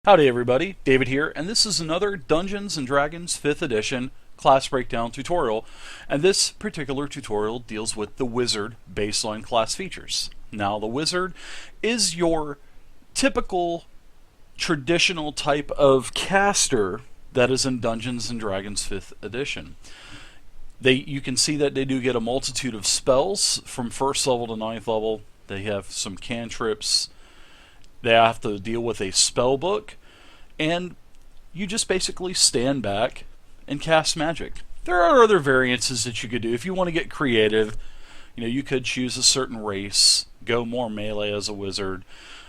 Howdy everybody, David here, and this is another Dungeons & Dragons 5th edition class breakdown tutorial, and this particular tutorial deals with the Wizard baseline class features. Now the Wizard is your typical traditional type of caster that is in Dungeons & Dragons 5th edition. You can see that they do get a multitude of spells from 1st level to 9th level. They have some cantrips. They have to deal with a spellbook, and you just basically stand back and cast magic. There are other variances that you could do if you want to get creative. You could choose a certain race, go more melee as a wizard,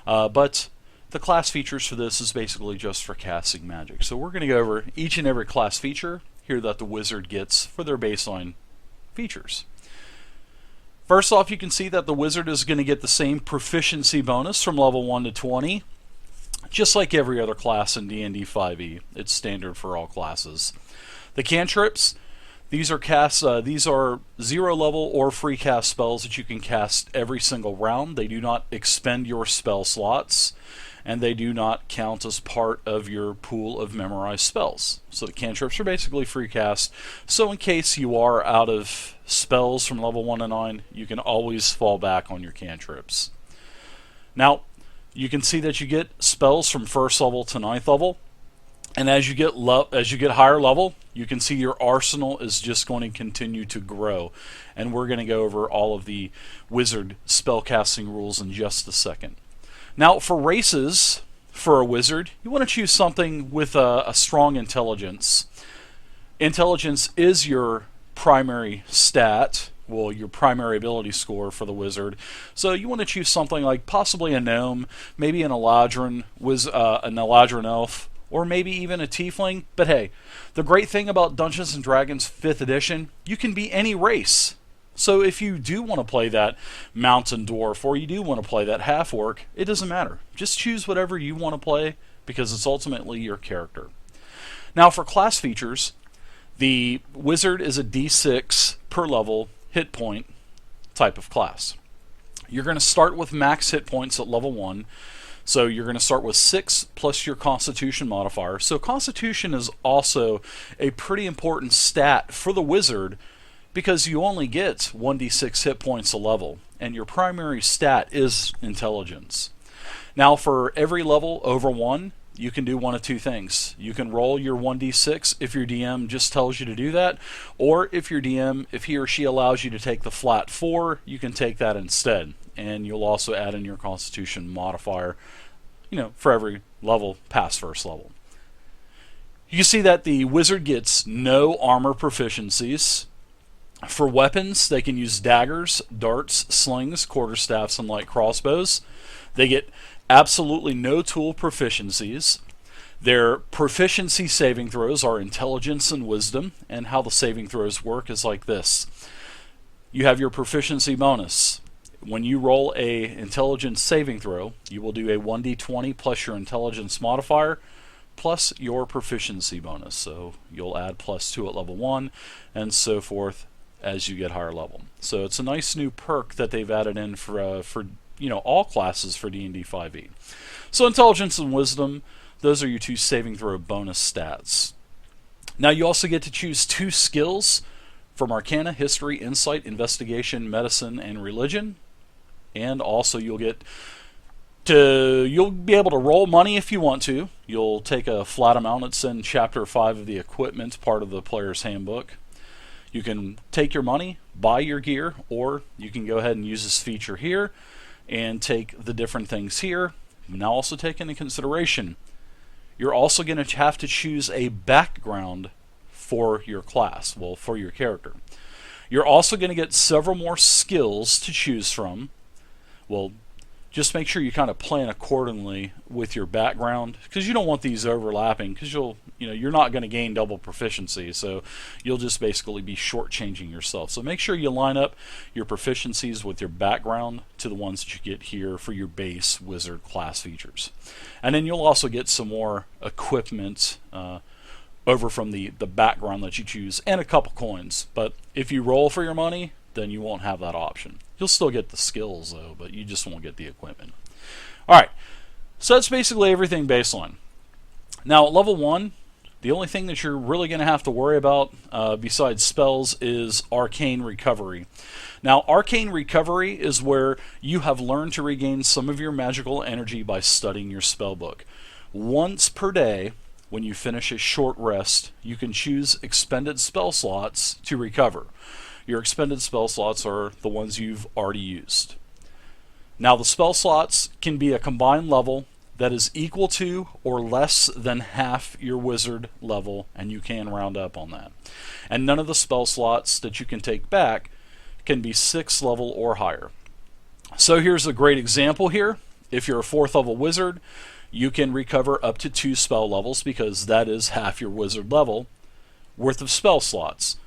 but the class features for this is basically just for casting magic. So we're going to go over each and every class feature here that the wizard gets for their baseline features. First off, you can see that the wizard is going to get the same proficiency bonus from level 1 to 20, just like every other class in D&D 5e. It's standard for all classes. The cantrips, these are 0 level or free cast spells that you can cast every single round. They do not expend your spell slots, and they do not count as part of your pool of memorized spells. So the cantrips are basically free cast, so in case you are out of spells from level 1 to 9, you can always fall back on your cantrips. Now, you can see that you get spells from 1st level to 9th level, and as you get higher level, you can see your arsenal is just going to continue to grow. And we're going to go over all of the wizard spellcasting rules in just a second. Now, for races, for a wizard, you want to choose something with a strong intelligence. Intelligence is your primary stat, well, your primary ability score for the wizard. So you want to choose something like possibly a gnome, maybe an Eladrin elf, or maybe even a tiefling. But hey, the great thing about Dungeons & Dragons 5th edition, you can be any race. So if you do want to play that mountain dwarf, or you do want to play that half-orc, it doesn't matter. Just choose whatever you want to play, because it's ultimately your character. Now for class features, the wizard is a d6 per level hit point type of class. You're going to start with max hit points at level 1. So you're going to start with 6 plus your Constitution modifier. So Constitution is also a pretty important stat for the wizard, because you only get 1d6 hit points a level, and your primary stat is intelligence. Now for every level over 1, you can do one of two things. You can roll your 1d6 if your DM just tells you to do that, or if your DM, if he or she allows you to take the flat 4, you can take that instead. And you'll also add in your Constitution modifier, for every level past 1st level. You can see that the wizard gets no armor proficiencies. For weapons, they can use daggers, darts, slings, quarterstaffs, and light crossbows. They get absolutely no tool proficiencies. Their proficiency saving throws are intelligence and wisdom, and how the saving throws work is like this. You have your proficiency bonus. When you roll a intelligence saving throw, you will do a 1d20 plus your intelligence modifier plus your proficiency bonus. So you'll add +2 at level 1 and so forth as you get higher level. So it's a nice new perk that they've added in for all classes for D&D 5e. So intelligence and wisdom, those are your 2 saving throw bonus stats. Now you also get to choose 2 skills from Arcana, History, Insight, Investigation, Medicine, and Religion. And also you'll be able to roll money if you want to. You'll take a flat amount. It's in Chapter 5 of the Equipment, part of the Player's Handbook. You can take your money, buy your gear, or you can go ahead and use this feature here and take the different things here. Now also take into consideration, you're also going to have to choose a background for your class, for your character. You're also going to get several more skills to choose from. Just make sure you kind of plan accordingly with your background, because you don't want these overlapping, because you're not going to gain double proficiency, so you'll just basically be shortchanging yourself. So make sure you line up your proficiencies with your background to the ones that you get here for your base wizard class features. And then you'll also get some more equipment over from the background that you choose, and a couple coins. But if you roll for your money, then you won't have that option. You'll still get the skills though, but you just won't get the equipment. Alright, so that's basically everything baseline. Now, at level 1, the only thing that you're really going to have to worry about besides spells is Arcane Recovery. Now, Arcane Recovery is where you have learned to regain some of your magical energy by studying your spellbook. Once per day, when you finish a short rest, you can choose expended spell slots to recover. Your expended spell slots are the ones you've already used. Now, the spell slots can be a combined level that is equal to or less than half your wizard level, and you can round up on that. And none of the spell slots that you can take back can be 6th level or higher. So here's a great example here. If you're a 4th level wizard, you can recover up to 2 spell levels, because that is half your wizard level worth of spell slots.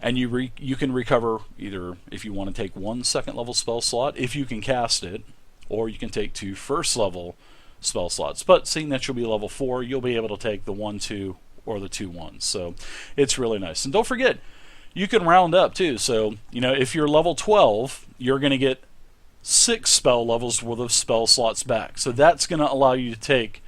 And you can recover either, if you want to take 1 2nd level spell slot, if you can cast it, or you can take 2 1st level spell slots. But seeing that you'll be level 4, you'll be able to take the 1 2 or the 2 1s. So it's really nice. And don't forget, you can round up too. So, if you're level 12, you're going to get 6 spell levels worth of spell slots back. So that's going to allow you to take,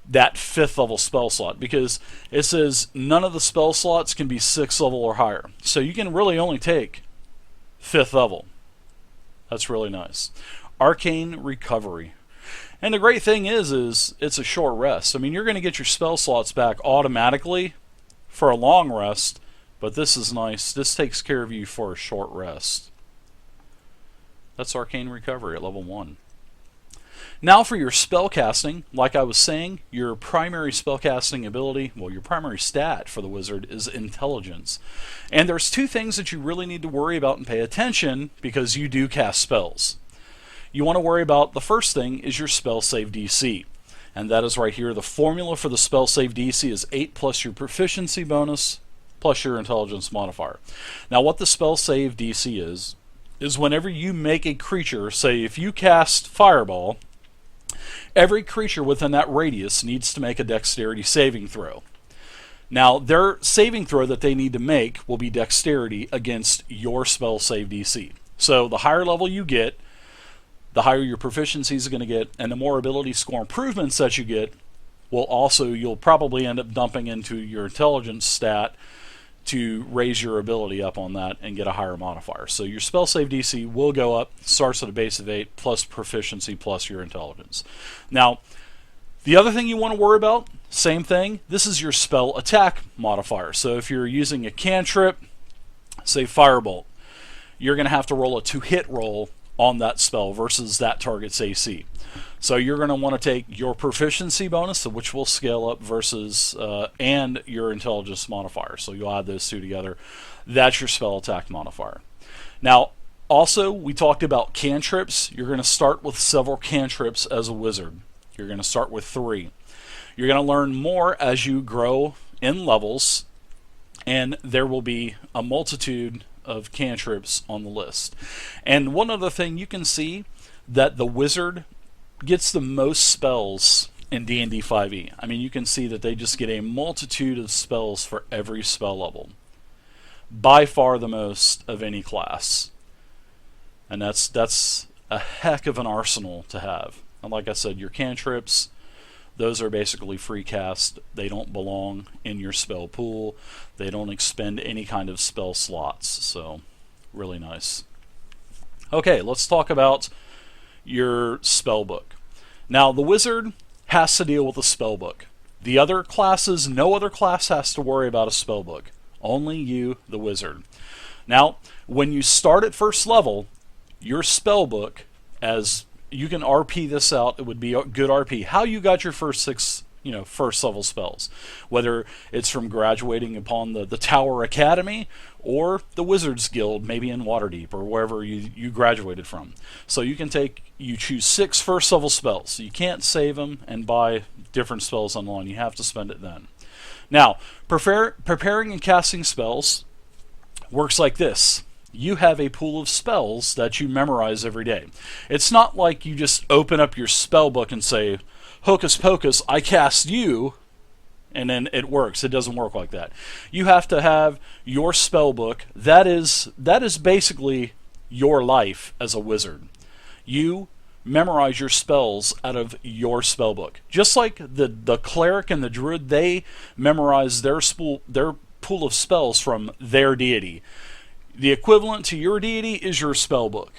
that 5th level spell slot, because it says none of the spell slots can be 6th level or higher. So you can really only take 5th level. That's really nice. Arcane Recovery. And the great thing is it's a short rest. I mean, you're going to get your spell slots back automatically for a long rest, but this is nice. This takes care of you for a short rest. That's Arcane Recovery at level 1. Now for your spellcasting, like I was saying, your primary spellcasting ability, your primary stat for the wizard is intelligence. And there's 2 things that you really need to worry about and pay attention, because you do cast spells. You want to worry about, the first thing is your spell save DC. And that is right here. The formula for the spell save DC is 8 plus your proficiency bonus plus your intelligence modifier. Now what the spell save DC is whenever you make a creature, say if you cast Fireball, every creature within that radius needs to make a dexterity saving throw. Now, their saving throw that they need to make will be dexterity against your spell save DC. So the higher level you get, the higher your proficiencies are going to get, and the more ability score improvements that you get, you'll probably end up dumping into your intelligence stat to raise your ability up on that and get a higher modifier. So your spell save DC will go up, starts at a base of 8, plus proficiency plus your intelligence. Now, the other thing you want to worry about, same thing, this is your spell attack modifier. So if you're using a cantrip, say Firebolt, you're going to have to roll a 2-hit roll on that spell versus that target's AC. So you're going to want to take your proficiency bonus, which will scale up, versus and your intelligence modifier. So you'll add those 2 together. That's your spell attack modifier. Now, also, we talked about cantrips. You're going to start with several cantrips as a wizard. You're going to start with 3. You're going to learn more as you grow in levels, and there will be a multitude of cantrips on the list. And one other thing, you can see that the wizard gets the most spells in D&D 5e. I mean, you can see that they just get a multitude of spells for every spell level. By far the most of any class. And that's a heck of an arsenal to have. And like I said, your cantrips, those are basically free cast. They don't belong in your spell pool. They don't expend any kind of spell slots. So, really nice. Okay, let's talk about your spellbook. Now, the wizard has to deal with a spellbook. The other classes, no other class has to worry about a spellbook. Only you, the wizard. Now, when you start at 1st level, your spellbook, as you can RP this out, it would be a good RP. How you got your first 6 first level spells, whether it's from graduating upon the Tower Academy or the Wizards Guild, maybe in Waterdeep or wherever you graduated from. So you choose 6 first level spells. You can't save them and buy different spells online. You have to spend it then. Now, preparing and casting spells works like this. You have a pool of spells that you memorize every day. It's not like you just open up your spell book and say, hocus pocus, I cast you, and then it works. It doesn't work like that. You have to have your spell book. That is basically your life as a wizard. You memorize your spells out of your spellbook. Just like the cleric and the druid, they memorize their pool of spells from their deity. The equivalent to your deity is your spellbook.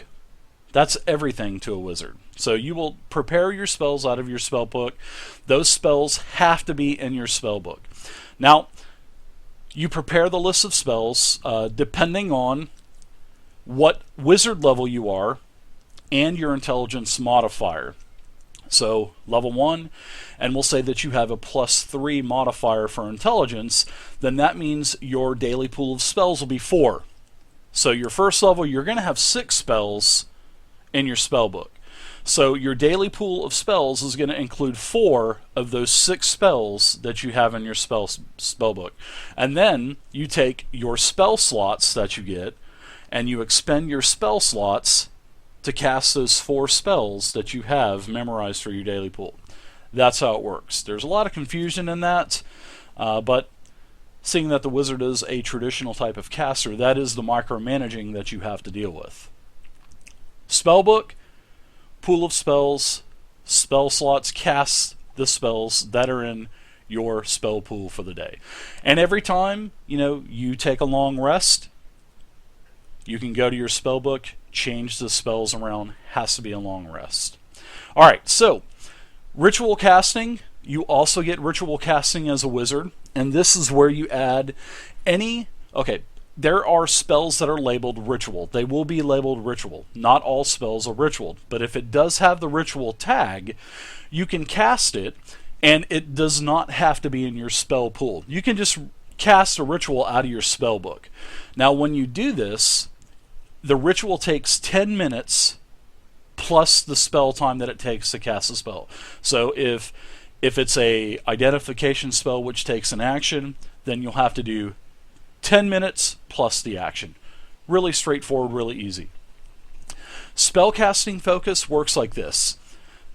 That's everything to a wizard. So you will prepare your spells out of your spellbook. Those spells have to be in your spellbook. Now, you prepare the list of spells depending on what wizard level you are and your intelligence modifier. So level 1, and we'll say that you have a +3 modifier for intelligence, then that means your daily pool of spells will be 4. So your first level, you're going to have 6 spells in your spellbook. So your daily pool of spells is going to include 4 of those 6 spells that you have in your spellbook. And then you take your spell slots that you get and you expend your spell slots to cast those 4 spells that you have memorized for your daily pool. That's how it works. There's a lot of confusion in that, but seeing that the wizard is a traditional type of caster, that is the micromanaging that you have to deal with. Spellbook, pool of spells, spell slots, cast the spells that are in your spell pool for the day. And every time, you take a long rest, you can go to your spellbook, change the spells around, has to be a long rest. Alright, so ritual casting, you also get ritual casting as a wizard, and this is where you add there are spells that are labeled ritual. They will be labeled ritual. Not all spells are ritual, but if it does have the ritual tag, you can cast it, and it does not have to be in your spell pool. You can just cast a ritual out of your spell book. Now, when you do this, the ritual takes 10 minutes plus the spell time that it takes to cast a spell. So if it's a identification spell which takes an action, then you'll have to do 10 minutes plus the action. Really straightforward, really easy. Spellcasting focus works like this.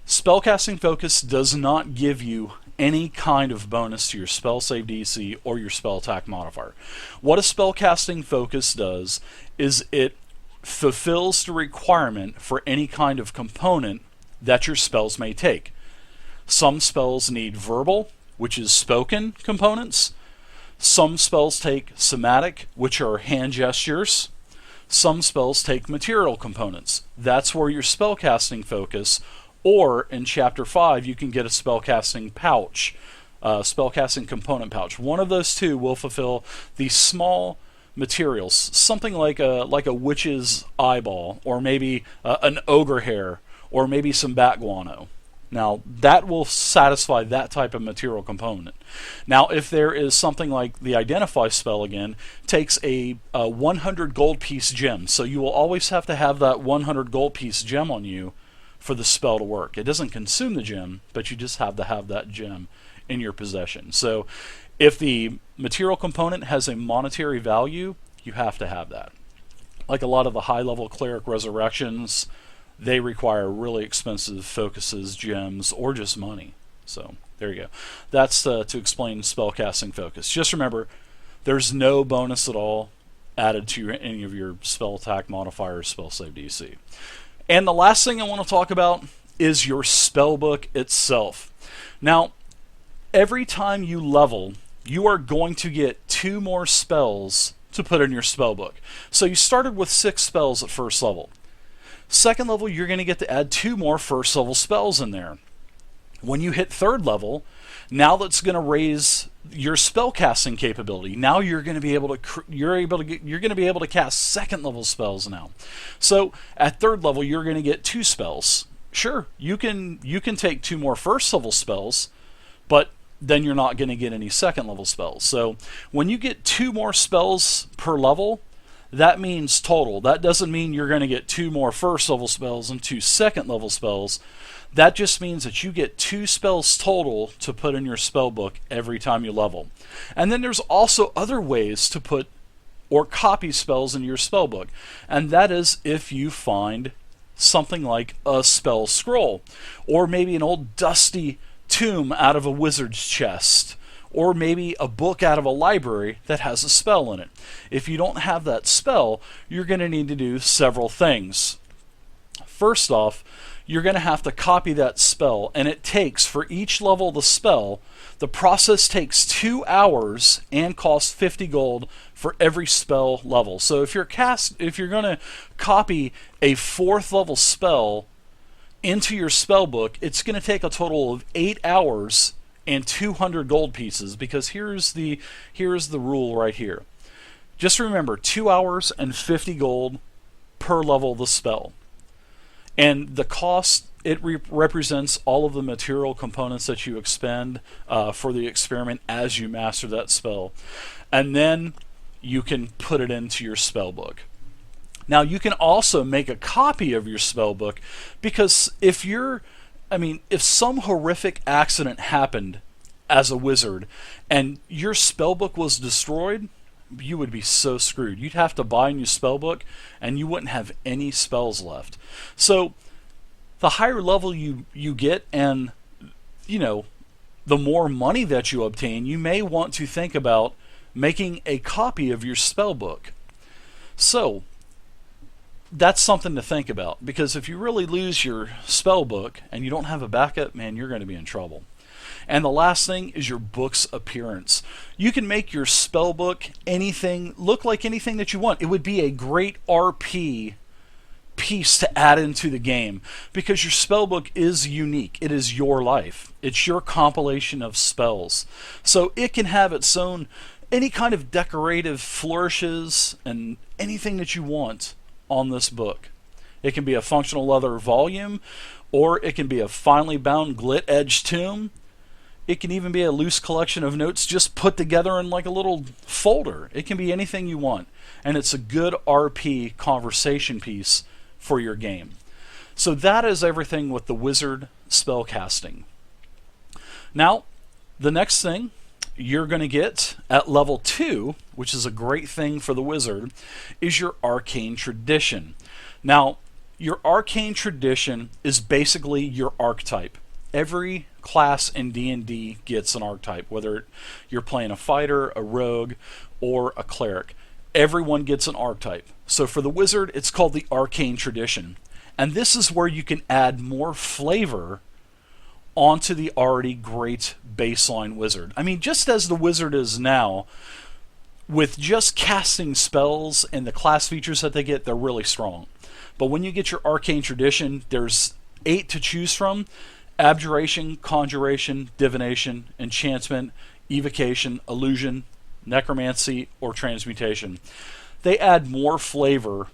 Spellcasting focus does not give you any kind of bonus to your spell save DC or your spell attack modifier. What a spellcasting focus does is it fulfills the requirement for any kind of component that your spells may take. Some spells need verbal, which is spoken components. Some spells take somatic, which are hand gestures. Some spells take material components. That's where your spellcasting focus, or in Chapter 5, you can get a spellcasting pouch, spellcasting component pouch. One of those two will fulfill these small materials, something like a witch's eyeball, or maybe an ogre hair, or maybe some bat guano. Now, that will satisfy that type of material component. Now, if there is something like the Identify spell, again, takes a 100 gold piece gem. So you will always have to have that 100 gold piece gem on you for the spell to work. It doesn't consume the gem, but you just have to have that gem in your possession. So if the material component has a monetary value, you have to have that. Like a lot of the high-level cleric resurrections, they require really expensive focuses, gems, or just money. So there you go. That's to explain spellcasting focus. Just remember, there's no bonus at all added to any of your spell attack modifiers, spell save DC. And the last thing I want to talk about is your spellbook itself. Now, every time you level, you are going to get 2 more spells to put in your spellbook. So you started with 6 spells at first level. Second level, you're going to get to add 2 more first level spells in there. When you hit 3rd level, now that's going to raise your spellcasting capability. Now you're going to be able to cast 2nd level spells now. So at 3rd level, you're going to get 2 spells. Sure, you can take 2 more first level spells, but then you're not going to get any 2nd level spells. So when you get 2 more spells per level, that means total. That doesn't mean you're going to get 2 more first level spells and 2 second level spells. That just means that you get 2 spells total to put in your spell book every time you level. And then there's also other ways to put or copy spells in your spell book. And that is if you find something like a spell scroll, or maybe an old dusty tomb out of a wizard's chest, or maybe a book out of a library that has a spell in it. If you don't have that spell, you're going to need to do several things. First off, you're going to have to copy that spell, and it takes, for each level of the spell, the process takes 2 hours and costs 50 gold for every spell level. So if you're going to copy a 4th level spell into your spell book, it's going to take a total of 8 hours and 200 gold pieces, because here's the rule right here. Just remember, 2 hours and 50 gold per level of the spell. And the cost, it represents all of the material components that you expend for the experiment as you master that spell. And then you can put it into your spell book. Now, you can also make a copy of your spell book, because if some horrific accident happened as a wizard and your spell book was destroyed, you would be so screwed. You'd have to buy a new spell book and you wouldn't have any spells left. So the higher level you get, and the more money that you obtain, you may want to think about making a copy of your spell book. So that's something to think about, because if you really lose your spell book and you don't have a backup, man, you're going to be in trouble. And the last thing is your book's appearance. You can make your spell book look like anything that you want. It would be a great RP piece to add into the game, because your spell book is unique. It is your life. It's your compilation of spells. So it can have its own, any kind of decorative flourishes and anything that you want on this book. It can be a functional leather volume, or it can be a finely bound glit edge tome. It can even be a loose collection of notes just put together in like a little folder. It can be anything you want, and it's a good RP conversation piece for your game. So that is everything with the wizard spellcasting. Now, the next thing you're going to get at level 2, which is a great thing for the wizard, is your Arcane Tradition. Now, your Arcane Tradition is basically your archetype. Every class in D&D gets an archetype, whether you're playing a fighter, a rogue, or a cleric. Everyone gets an archetype. So for the wizard, it's called the Arcane Tradition. And this is where you can add more flavor onto the already great baseline wizard. I mean, just as the wizard is now, with just casting spells and the class features that they get, they're really strong. But when you get your Arcane Tradition, there's 8 to choose from: Abjuration, Conjuration, Divination, Enchantment, Evocation, Illusion, Necromancy, or Transmutation. They add more flavor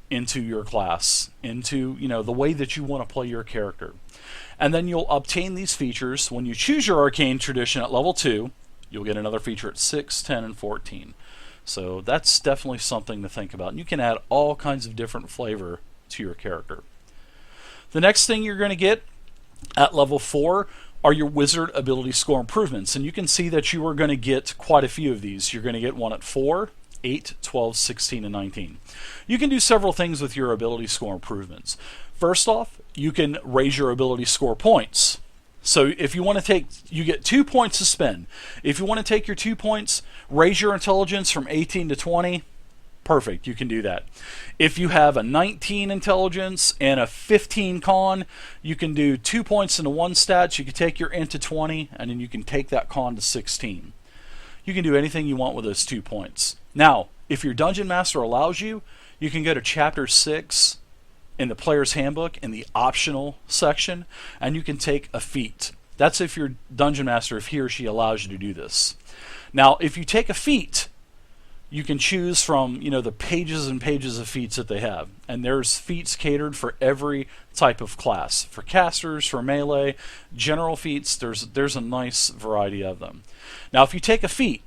into your class, into the way that you want to play your character. And then you'll obtain these features when you choose your Arcane Tradition at level 2. You'll get another feature at 6, 10, and 14. So that's definitely something to think about. And you can add all kinds of different flavor to your character. The next thing you're going to get at level 4 are your wizard ability score improvements. And you can see that you are going to get quite a few of these. You're going to get one at 4, 8, 12, 16, and 19. You can do several things with your ability score improvements. First off, you can raise your ability score points. So if you want to you get 2 points to spend. If you want to take your 2 points, raise your intelligence from 18 to 20, perfect, you can do that. If you have a 19 intelligence and a 15 con, you can do 2 points into one stat. You can take your int to 20, and then you can take that con to 16. You can do anything you want with those 2 points. Now, if your Dungeon Master allows you, you can go to Chapter 6 in the Player's Handbook in the optional section, and you can take a feat. That's if your Dungeon Master, if he or she allows you to do this. Now, if you take a feat, you can choose from the pages and pages of feats that they have, and there's feats catered for every type of class. For casters, for melee, general feats, there's a nice variety of them. Now, if you take a feat,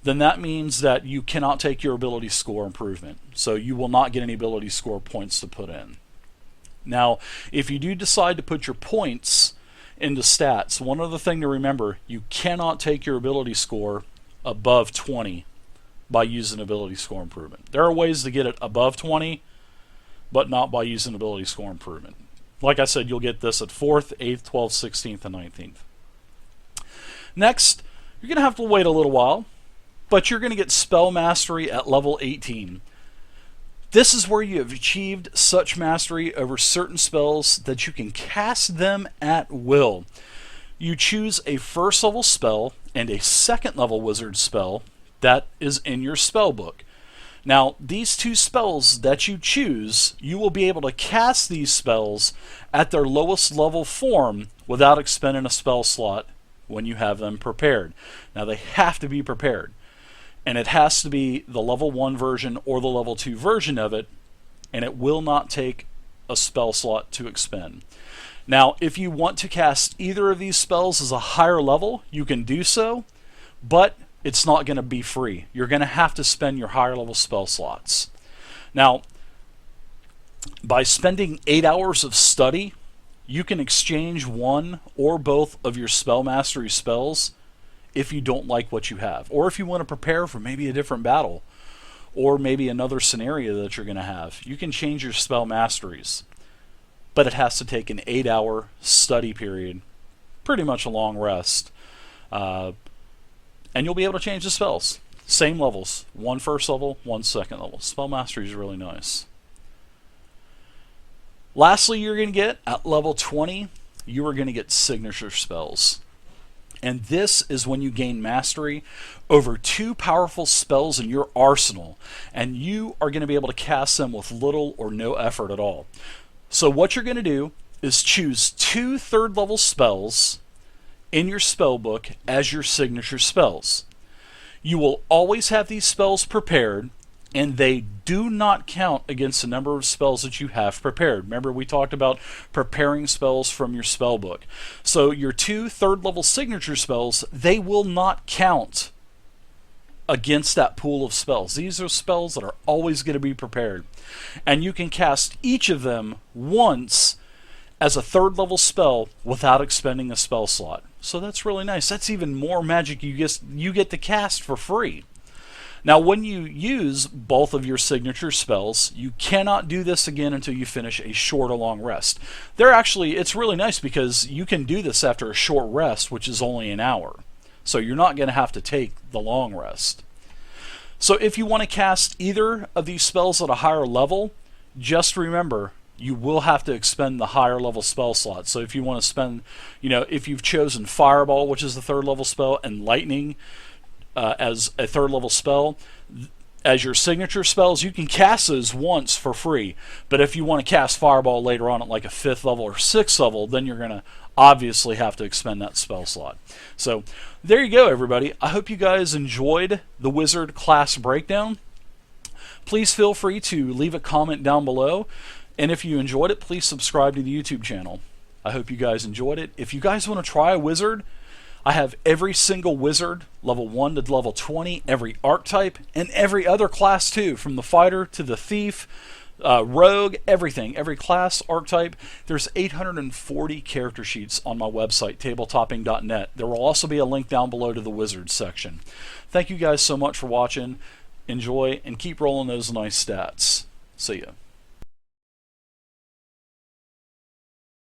then that means that you cannot take your ability score improvement, so you will not get any ability score points to put in. Now, if you do decide to put your points into stats, one other thing to remember: you cannot take your ability score above 20 by using ability score improvement. There are ways to get it above 20, but not by using ability score improvement. Like I said, you'll get this at 4th, 8th, 12th, 16th, and 19th. Next, you're going to have to wait a little while, but you're going to get Spell Mastery at level 18. This is where you have achieved such mastery over certain spells that you can cast them at will. You choose a first level spell and a second level wizard spell that is in your spellbook. Now, these two spells that you choose, you will be able to cast these spells at their lowest level form without expending a spell slot when you have them prepared. Now, they have to be prepared, and it has to be the level 1 version or the level 2 version of it, and it will not take a spell slot to expend. Now, if you want to cast either of these spells as a higher level, you can do so, but it's not going to be free. You're going to have to spend your higher level spell slots. Now, by spending 8 hours of study, you can exchange one or both of your spell mastery spells if you don't like what you have, or if you want to prepare for maybe a different battle, or maybe another scenario that you're going to have. You can change your spell masteries, but it has to take an 8-hour study period, pretty much a long rest, and you'll be able to change the spells. Same levels, one first level, one second level. Spell mastery is really nice. Lastly, you're going to get, at level 20, you are going to get signature spells. And this is when you gain mastery over 2 powerful spells in your arsenal, and you are going to be able to cast them with little or no effort at all. So what you're going to do is choose 2 third-level spells in your spellbook as your signature spells. You will always have these spells prepared, and they do not count against the number of spells that you have prepared. Remember, we talked about preparing spells from your spellbook. So your 2 third-level signature spells, they will not count against that pool of spells. These are spells that are always going to be prepared. And you can cast each of them once as a third-level spell without expending a spell slot. So that's really nice. That's even more magic you get to cast for free. Now, when you use both of your signature spells, you cannot do this again until you finish a short or long rest. It's really nice because you can do this after a short rest, which is only an hour. So you're not going to have to take the long rest. So if you want to cast either of these spells at a higher level, just remember, you will have to expend the higher level spell slot. So if you want to spend, if you've chosen Fireball, which is the 3rd level spell, and Lightning as a 3rd level spell, as your signature spells, you can cast those once for free. But if you want to cast Fireball later on at like a 5th level or 6th level, then you're going to obviously have to expend that spell slot. So there you go, everybody. I hope you guys enjoyed the Wizard class breakdown. Please feel free to leave a comment down below. And if you enjoyed it, please subscribe to the YouTube channel. I hope you guys enjoyed it. If you guys want to try a wizard, I have every single wizard, level 1 to level 20, every archetype, and every other class too, from the fighter to the thief, rogue, everything. Every class, archetype. There's 840 character sheets on my website, tabletopping.net. There will also be a link down below to the wizards section. Thank you guys so much for watching. Enjoy, and keep rolling those nice stats. See ya.